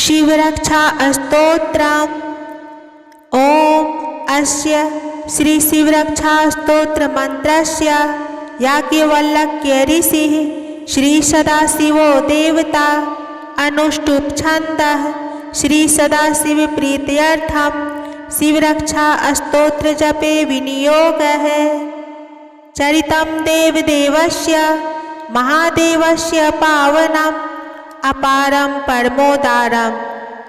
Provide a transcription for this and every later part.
शिवरक्षा स्तोत्रम्। ओम अस्य श्री शिवरक्षा स्तोत्र मंत्रस्य याज्ञवल्क्य ऋषिः श्री सदाशिवो देवता अनुष्टुप छन्दः श्री सदाशिव प्रीत्यर्थम शिवरक्षा स्तोत्र जपे विनियोगः। चरितं देवदेवस्य महादेवस्य पावनम् अपारं परमोदारं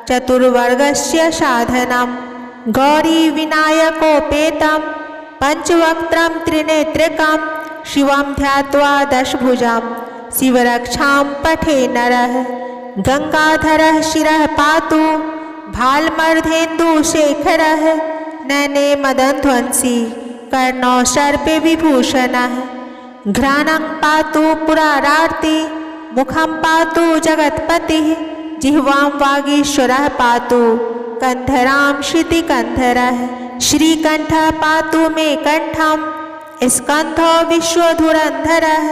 चतुर्वर्गस्य साधनं गौरी विनायकोपेतं पंचवक्त्रं त्रिनेत्रकं शिवं ध्यात्वा दशभुजं शिवरक्षां पठे नरः। गंगाधरः शिरः पातु भालमर्धेन्दुशेखरः नयने मदनध्वंसी कर्णौ सर्पे विभूषणः। घ्राणं पातु पुरारार्ति मुखं पातु जगत्पतिः जिह्वां वागीश्वरः पातु कंधरां श्रुतिकंधरः। श्रीकंठः पातु मे कंठं स्कंधो विश्वधुरंधरः।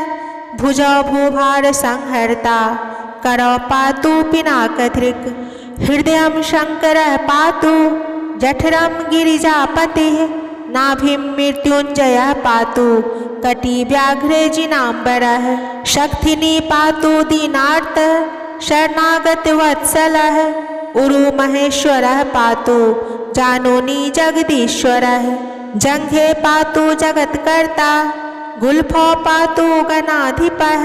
भुजौ भूभार संहर्ता करौ पातु पिनाकधृक्। हृदयं शंकरः पातु जठरं गिरिजापतिः नाभिं मृत्युंजयः पातु कटिव्याघ्रे जिनाम्बरः। शक्तिनी पातु दीनार्त शरणागतवत्सलः। उरुमहेश्वरः पातु जानोनी जगदीश्वरः। जंघे पातु जगत्कर्ता गुल्फो पातु गणाधिपः।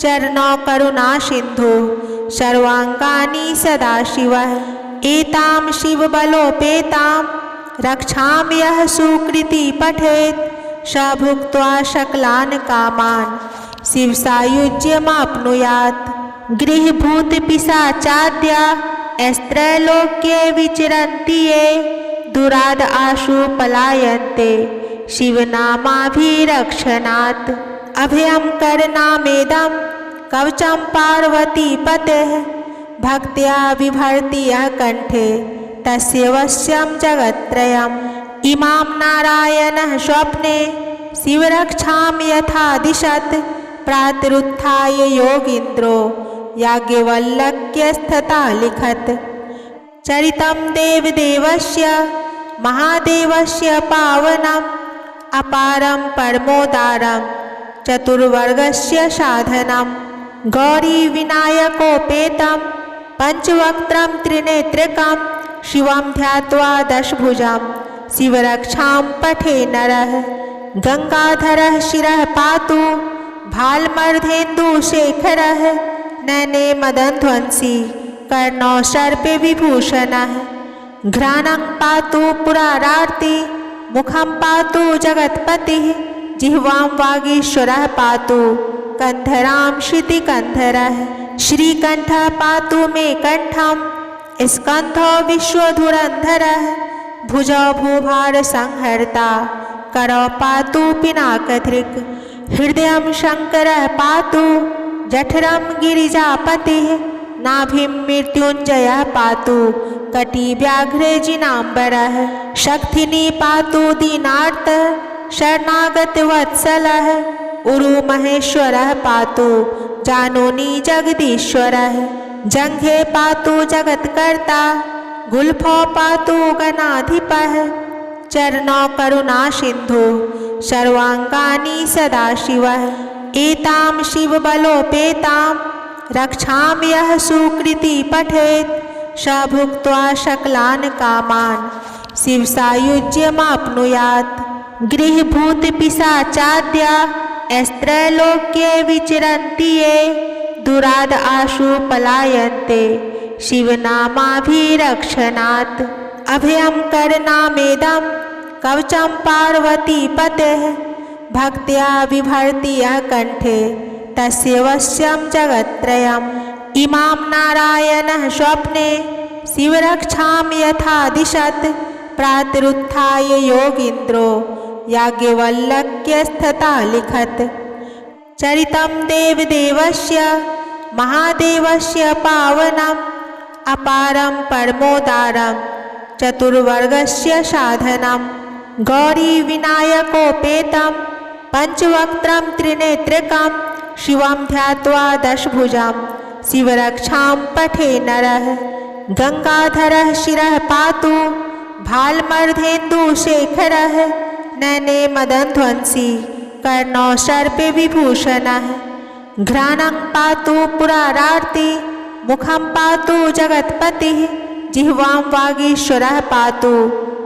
चरणौ करुणा सिंधु सर्वांगानि सदाशिवः। एतां शिवबलोपेतां रक्षां यः सुकृति पठेत् स भुक्त्वा सकलान् कामान् शिवसायुज्यमाप्नुयात्। गृहभूतपिशाचाद्या स्त्रैलोक्ये विचरन्ति ये दुराद आशु पलायन्ते शिवनामाभिरक्षणात्। अभयं करनामेदं कवचं पार्वतीपतेः भक्त्या बिभर्ति यः कण्ठे तस्य वश्यं जगत्त्रयम्। इमां नारायणः स्वप्ने शिवरक्षां यथा दिशत् प्रातरुत्थाय योगीन्द्रो याज्ञवल्क्यस्तथा लिखत्। चरितं देवदेवस्य महादेवस्य पावनम् अपारं परमोदारं चतुर्वर्गस्य साधनं गौरी विनायकोपेतं पंचवक्त्रं त्रिनेत्रकं शिवं ध्यात्वा दशभुजं शिवरक्षां पठे नरः। गंगाधरः शिरः पातु भालमर्धेन्दुशेखरः नयने मदनध्वंसी कर्णौ सर्पे विभूषणः। घ्राणं पातु पुरारार्ति मुखं पातु जगत्पतिः जिह्वां वागीश्वरः पातु कंधरां श्रुतिकंधरः। श्रीकंठः पातु मे कंठं स्कंधो विश्वधुरंधरः। भुजौ भूभार संहर्ता करौ पातु पिनाकधृक्। हृदयं शंकरः पातु जठरं गिरिजापतिः नाभिं मृत्युंजयः पातु कटिव्याघ्रे जिनाम्बरः। शक्तिनी पातु दीनार्त शरणागतवत्सलः। उरुमहेश्वरः पातु जानोनी जगदीश्वरः। जंघे पातु जगत्कर्ता गुल्फो पातु गणाधिपः। चरणौ करुणा सिंधु सर्वांगानि सदाशिवः। एतां शिवबलोपेतां रक्षां यः सुकृति पठेत् स भुक्त्वा सकलान् कामान् शिवसायुज्यमाप्नुयात्। गृहभूतपिशाचाद्या स्त्रैलोक्ये विचरन्ति ये दुराद आशु पलायन्ते शिवनामाभिरक्षणात्। अभयं करनामेदं कवचं पार्वतीपतेः भक्त्या बिभर्ति यः कण्ठे तस्य वश्यं जगत्त्रयम्। इमां नारायणः स्वप्ने शिवरक्षां यथा दिशत् प्रातरुत्थाय योगीन्द्रो याज्ञवल्क्यस्तथा लिखत्। चरितं देवदेवस्य महादेवस्य पावनम् अपारं परमोदारं चतुर्वर्गस्य साधनं गौरी विनायकोपेतं पंचवक्त्रं त्रिनेत्रकं शिवं ध्यात्वा दशभुजं शिवरक्षां पठे नरः। गंगाधरः शिरः पातु भालमर्धेन्दुशेखरः नयने मदनध्वंसी कर्णो सर्पे विभूषणः घ्राणं पातु पुरारार्ति मुखं पातु जगत्पतिः जिह्वां वागीश्वरः पातु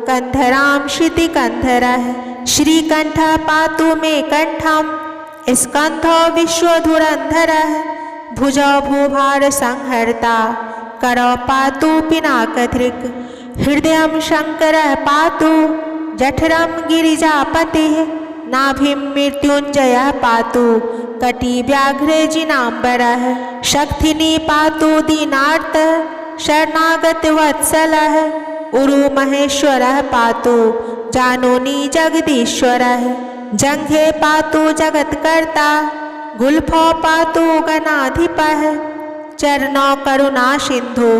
कंधरां श्रुतिकंधरः श्रीकंठः पातु मे कंठं स्कंधो विश्वधुरंधरः भुजौ भूभार संहर्ता करो पातु पिनाकधृक् हृदयं शंकरः पातु जठरं गिरिजापतिः नाभिं मृत्युंजयः पातु कटिव्याघ्रे जिनाम्बरः शक्तिनी पातु दीनार्तः शरणागतवत्सलः उरुमहेश्वरः पातु जानोनी जगदीश्वरः जंघे पातु जगत्कर्ता गुल्फो पातु गणाधिपः चरणो करुणा सिंधु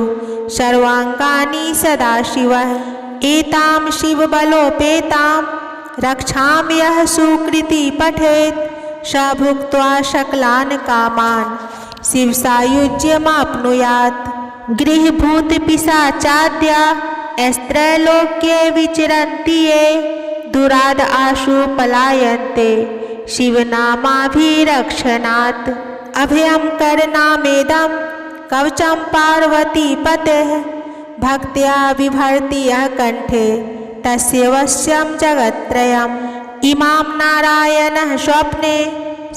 सर्वांगानि सदाशिवः एतां शिवबलोपेतां रक्षां यः सुकृति पठेत् स भुक्त्वा सकलान् कामान् शिवसायुज्यमाप्नुयात् गृहभूतपिशाचाद्या स्त्रैलोक्ये विचरन्ति ये दुराद आशु पलायन्ते शिवनामाभिरक्षणात् अभयं करनामेदं कवचं पार्वतीपतेः भक्त्या बिभर्ति यः कण्ठे तस्य वश्यं जगत्त्रयम् इमां नारायणः स्वप्ने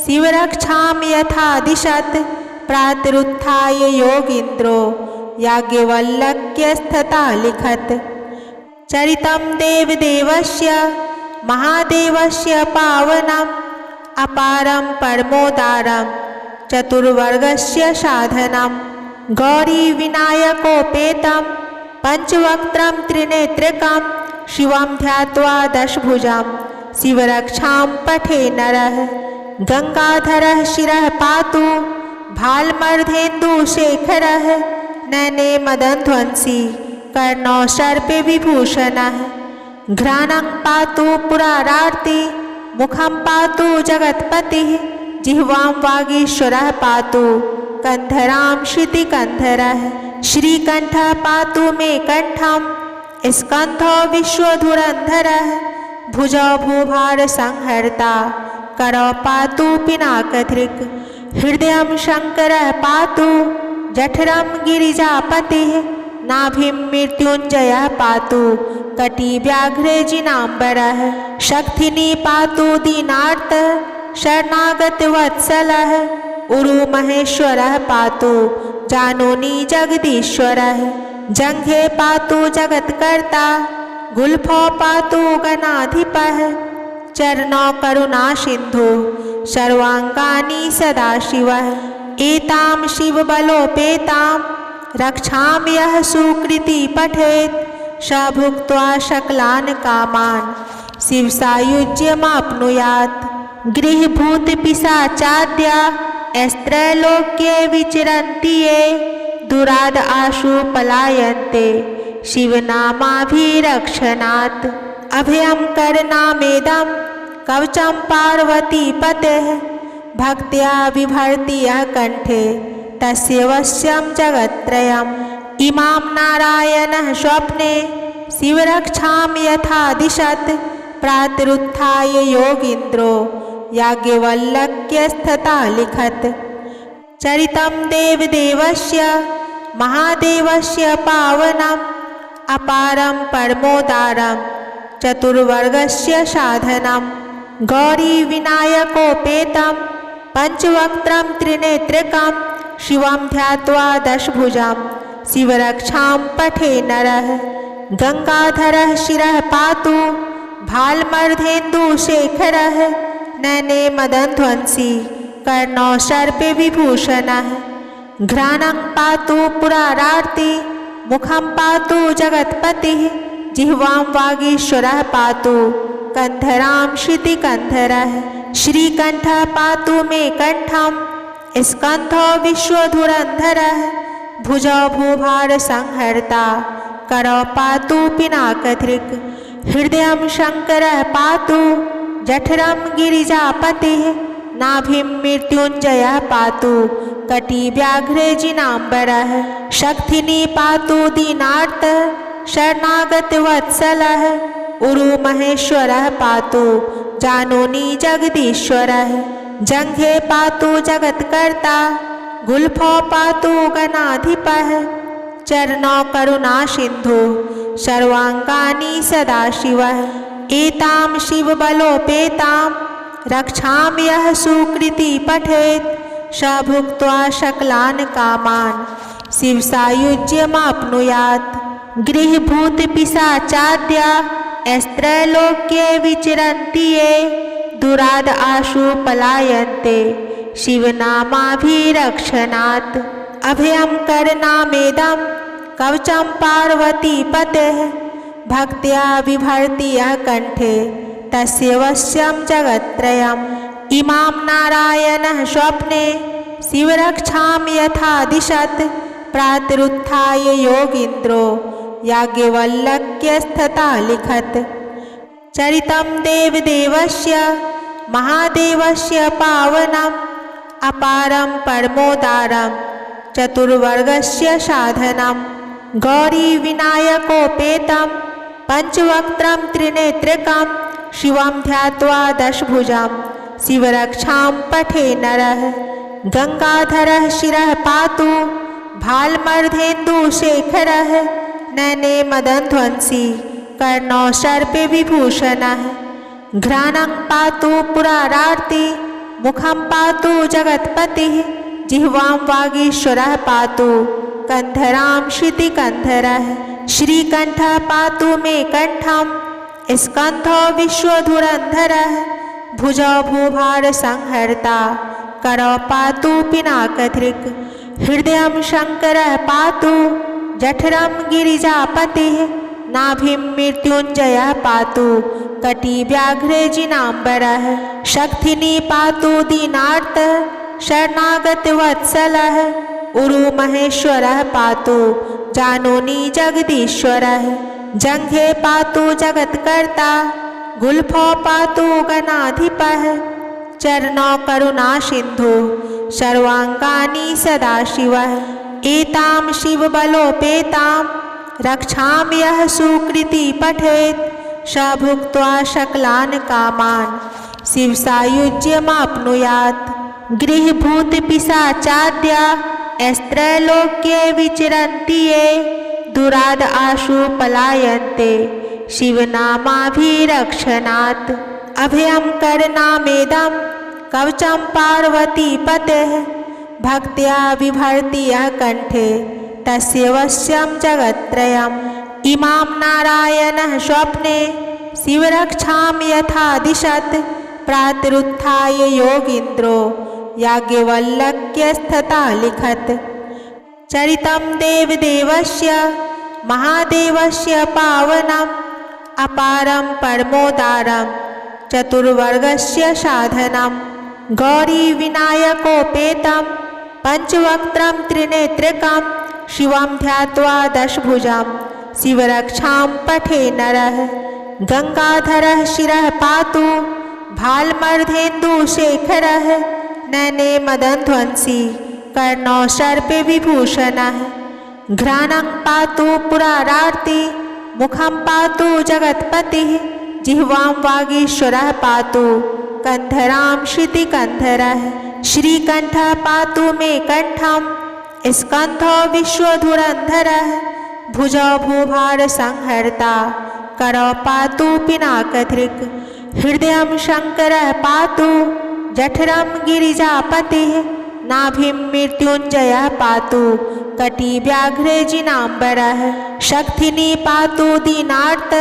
शिवरक्षां यथा दिशत् प्रातरुत्थाय योगीन्द्रो याज्ञवल्क्यस्तथा लिखत् चरितं देवदेवस्य महादेवस्य पावनम् अपारं परमोदारं चतुर्वर्गस्य साधनं गौरीविनायकोपेतं पंचवक्त्रं त्रिनेत्रकं शिवं ध्यात्वा दशभुजां शिवरक्षां पठे नरः गंगाधरः शिरः पातु भालमर्धेन्दुशेखरः नयने मदनध्वंसी कर्णो सर्पे विभूषणः घ्राणं पातु पुरारार्ति मुखं पातु जगत्पतिः जिह्वां वागीश्वरः पातु कंधरां श्रुतिकंधरः श्रीकंठः पातु मे कंठं स्कंधो विश्वधुरंधरः भुजौ भूभार संहर्ता करो पातु पिनाकधृक् हृदयं शंकरः पातु जठरं गिरिजापतिः नाभिं मृत्युंजयः पातु कटिव्याघ्रे जिनाम्बरः शक्तिनी पातु दीनार्तः शरणागतवत्सलः उरुमहेश्वरः पातु जानोनी जगदीश्वरः जंघे पातु जगत्कर्ता गुल्फो पातु गणाधिपः चरणो करुणा सिंधु सर्वांगानि सदाशिवः एतां शिवबलोपेतां रक्षां यः सुकृति पठेत् स भुक्त्वा सकलान् कामान् शिवसायुज्यमाप्नुयात् गृहभूतपिशाचाद्या स्त्रैलोक्ये विचरन्ति ये दुराद आशु पलायन्ते शिवनामाभिरक्षणात् अभयं करनामेदं कवचं पार्वतीपतेः भक्त्या बिभर्ति यः कण्ठे तस्य वश्यं जगत्त्रयम् इमां नारायणः स्वप्ने शिवरक्षां यथा दिशत् प्रातरुत्थाय योगीन्द्रो याज्ञवल्क्यस्तथा लिखत् चरितं देवदेवस्य महादेवस्य पावनम् अपारं परमोदारं चतुर्वर्गस्य साधनं गौरीविनायकोपेतं पंचवक्त्रं त्रिनेत्रकं शिवं ध्यात्वा दशभुजां शिवरक्षां पठे नरः गंगाधरः शिरः पातु भालमर्धेन्दुशेखरः नयने मदनध्वंसी कर्णो सर्पे विभूषणः घ्राणं पातु पुरारार्ति मुखं पातु जगत्पतिः जिह्वां वागीश्वरः पातु कंधरां श्रुतिकंधरः श्रीकंठः पातु मे कंठं स्कंधो विश्वधुरंधरः भुजौ भूभार संहर्ता करो पातु पिनाकधृक् हृदयं शंकरः पातु जठरं गिरिजापतिः नाभिं मृत्युंजयः पातु कटिव्याघ्रे जिनाम्बरः शक्तिनी पातु दीनार्त शरणागत वत्सलः उरु महेश्वरः पातु जानोनी जगदीश्वरः जंघे पातु जगत्कर्ता गुल्फो पातु गणाधिपः चरणौ करुणा सिंधु सर्वांगानि सदाशिवः एतां शिवबलोपेतां रक्षां यः सुकृति पठेत् स भुक्त्वा सकलान् कामान् शिवसायुज्यमाप्नुयात् गृहभूतपिशाचाद्या स्त्रैलोक्ये विचरन्ति ये दुराद आशु पलायन्ते शिवनामाभिरक्षणात् अभयं करनामेदं कवचं पार्वतीपतेः भक्त्या बिभर्ति यः कण्ठे तस्य वश्यं जगत्त्रयम् इमां नारायणः स्वप्ने शिवरक्षां यथा दिशत् प्रातरुत्थाय योगीन्द्रो याज्ञवल्क्यस्तथा लिखत् चरितं देवदेवस्य महादेवस्य पावनम् अपारं परमोदारं चतुर्वर्गस्य साधनं गौरीविनायकोपेतं पंचवक्त्रं त्रिनेत्रिकं शिवं ध्यात्वा दशभुजं शिवरक्षां पठे नरः गंगाधरः शिरः पातु भालमर्धेन्दुशेखरः नयने मदनध्वंसी कर्णौ सर्पे विभूषणः घ्राणं पातु पुरारार्ति मुखं पातु जगत्पतिः जिह्वां वागीश्वरः पातु कंधरां श्रुतिकंधरः श्रीकंठः पातु मे कंठं स्कंधो विश्वधुरंधरः भुजौ भूभार संहर्ता करौ पातु पिनाकधृक् हृदयं शंकरः पातु जठरं गिरिजापतिः नाभिं मृत्युंजयः पातु कटिव्याघ्रे जिनाम्बरः शक्तिनी पातु दीनार्त शरणागत वत्सलः उरु महेश्वरः पातु जानोनी जगदीश्वरः जंघे पातु जगत्कर्ता गुल्फो पातु गणाधिपः चरणौ करुणा सिंधु सर्वांगानि सदाशिवः एतां शिवबलोपेतां रक्षां यः सुकृति पठेत् स भुक्त्वा सकलान् कामान् शिवसायुज्यमाप्नुयात् गृहभूतपिशाचाद्या स्त्रैलोक्ये विचरन्ति ये दुराद आशु पलायन्ते शिवनामाभिरक्षणात् अभयं करनामेदं कवचं पार्वतीपतेः भक्त्या बिभर्ति यः कण्ठे तस्य वश्यं जगत्त्रयम् इमां नारायणः स्वप्ने शिवरक्षां यथा दिशत् प्रातरुत्थाय योगीन्द्रो याज्ञवल्क्यस्तथा लिखत् चरितं देवदेवस्य महादेवस्य पावनम् अपारं परमोदारं चतुर्वर्गस्य साधनं गौरीविनायकोपेतं पंचवक्त्रं त्रिनेत्रिकं शिवं ध्यात्वा दशभुजं शिवरक्षां पठे नरः गंगाधरः शिरः पातु भालमर्धेन्दुशेखरः नयने मदनध्वंसी कर्णौ सर्पे विभूषणः घ्राणं पातु पुरारार्ति मुखं पातु जगत्पतिः जिह्वां वागीश्वरः पातु कंधरां श्रुतिकंधरः श्रीकंठः पातु मे कंठं स्कंधो विश्वधुरंधरः भुजौ भूभार संहर्ता करौ पातु पिनाकधृक् हृदयं शंकरः पातु जठरं गिरिजापतिः नाभिं मृत्युंजयः पातु कटिव्याघ्रे जिनाम्बरः शक्तिनी पातु दीनार्त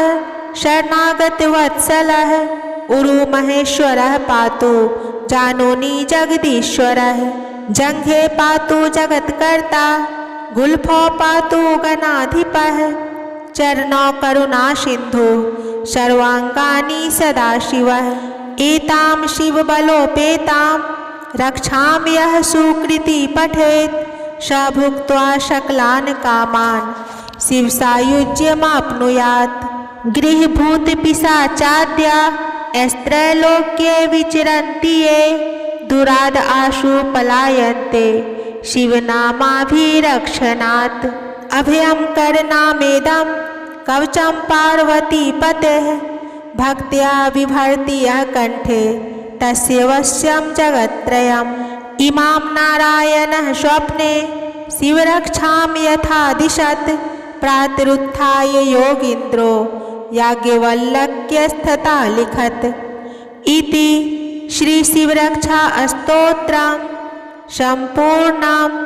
शरणागत वत्सलः उरु महेश्वरः पातु जानोनी जगदीश्वरः जंघे पातु जगत्कर्ता गुल्फो पातु गणाधिपः चरणौ करुणा सिंधु सर्वांगानि सदाशिवः एतां शिवबलोपेतां रक्षां यः सुकृति पठेत् स भुक्त्वा सकलान् कामान् शिवसायुज्यमाप्नुयात् गृहभूतपिशाचाद्या स्त्रैलोक्ये विचरन्ति ये दुराद आशु पलायन्ते शिवनामाभिरक्षणात् अभयं करनामेदं कवचं पार्वतीपतेः भक्त्या बिभर्ति यः कण्ठे तस्य वश्यं जगत्त्रयम् इमां नारायणः स्वप्ने शिवरक्षां यथा दिशत् प्रातरुत्थाय योगीन्द्रो याज्ञवल्क्यस्तथा लिखत् इति श्री शिवरक्षा स्तोत्रम् सम्पूर्णम्।